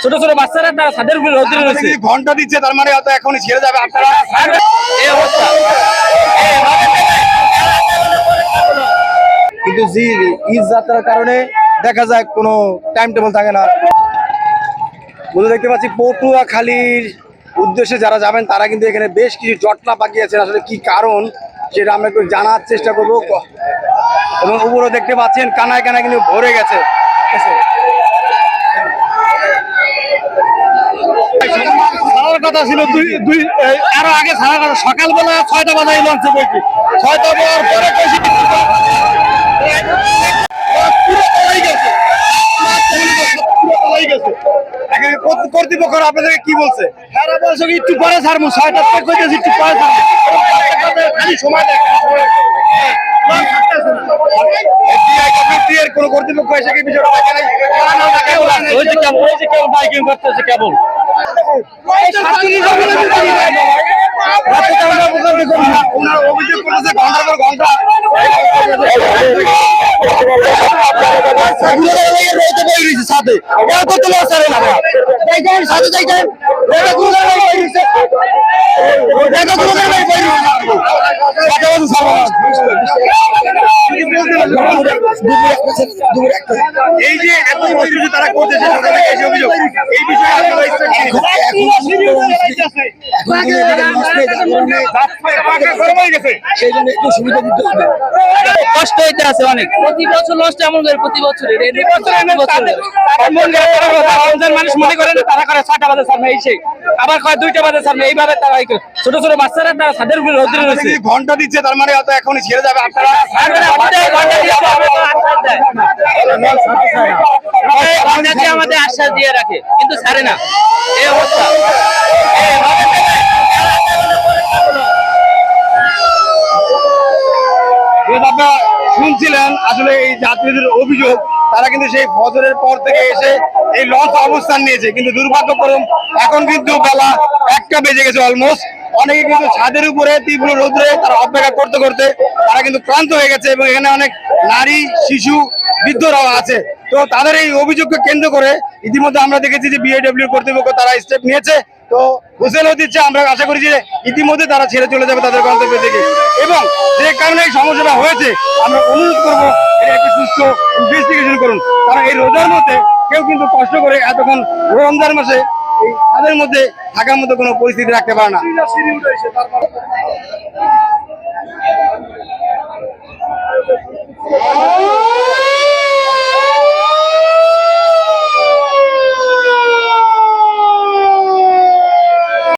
ছোট ছোট বাচ্চারা তারা ছাদের উপরে রোদ্রে রয়েছে। ঘন্টা দিচ্ছে, তার মানে হয়তো এখনই ছেড়ে যাবে। আপনারা এই অবস্থা। কিন্তু ঈদ যাত্রার কারণে দেখা যায় কোনো টাইম টেবিল থাকে না। বলে দেখতে পাচ্ছি পটুয়াখালীর উদ্দেশ্যে যারা যাবেন তারা কিন্তু এখানে বেশ কিছু জটলা পাকিয়েছেন। আসলে কি কারণ সেটা আমরা একটু জানার চেষ্টা করবো। এবং উপরে দেখতে পাচ্ছেন কানায় কানায় কিন্তু ভরে গেছে। কথা ছিল আরো আগে ছাড়ার কথা, সকালবেলা 6টা বাজায় লঞ্চে বসি, 6টা বাজার পরে কর্তৃপক্ষ আপনাদেরকে কি বলছে? একটু পরে ছাড়বো, 6টা একটু পরে খালি সময় দেখ। কোন কর্তৃপক্ষ এসে কি বিষয়টা কেবল অভিযোগ করেছে ঘন্টার পর ঘন্টা এই যে এত কিছু তারা করতেছে অভিযোগ, এই বিষয়ে কষ্ট হইতে আছে অনেক। প্রতি বছর লঞ্চ এমন করে, প্রতি বছর মানুষ মনে করে না তারা করে 6টা বাজে সামনে এসে, আবার কয় 2টা বাজে সামনে, এইভাবে তারা ছোট ছোট বাচ্চারা তারা ছাদের উপরে রোদ্রে রয়েছে। ঘন্টা দিচ্ছে, তার মানে হয়তো এখনই ছেড়ে যাবে। আপনারা আমাদের আশ্বাস দিয়ে রাখে কিন্তু ছাড়ে না, এই অবস্থা। আপনারা শুনছিলেন আসলে এই যাত্রীদের অভিযোগ, তারা কিন্তু সেই ফজরের পর থেকে এসে এই লঞ্চ অবস্থান নিয়েছে, কিন্তু দুর্ভাগ্যক্রম এখন কিন্তু বেলা 1টা বেজে গেছে অলমোস্ট। অনেকে কিন্তু ছাদের উপরে তীব্র রোদ্রে তারা অপেক্ষা করতে করতে তারা কিন্তু ক্লান্ত হয়ে গেছে, এবং এখানে অনেক নারী, শিশু, বৃদ্ধরাও আছে। তো তাদের এই অভিযোগকে কেন্দ্র করে ইতিমধ্যে আমরা দেখেছি যে বিআইডব্লিউ কর্তৃপক্ষ তারা স্টেপ নিয়েছে। তো হুসেনও দিচ্ছে, আমরা আশা করি যে ইতিমধ্যে তারা ছেড়ে চলে যাবে তাদের গন্তব্যের দিকে। এবং যে কারণে এই সমস্যাটা হয়েছে আমরা অনুরোধ করবো একটু সুস্থ ইনভেস্টিগেশন করুন, কারণ এই রোজার মধ্যে কেউ কিন্তু কষ্ট করে এতক্ষণ রমজান মাসে এই তাদের মধ্যে থাকার মতো কোনো পরিস্থিতি রাখতে পারে না।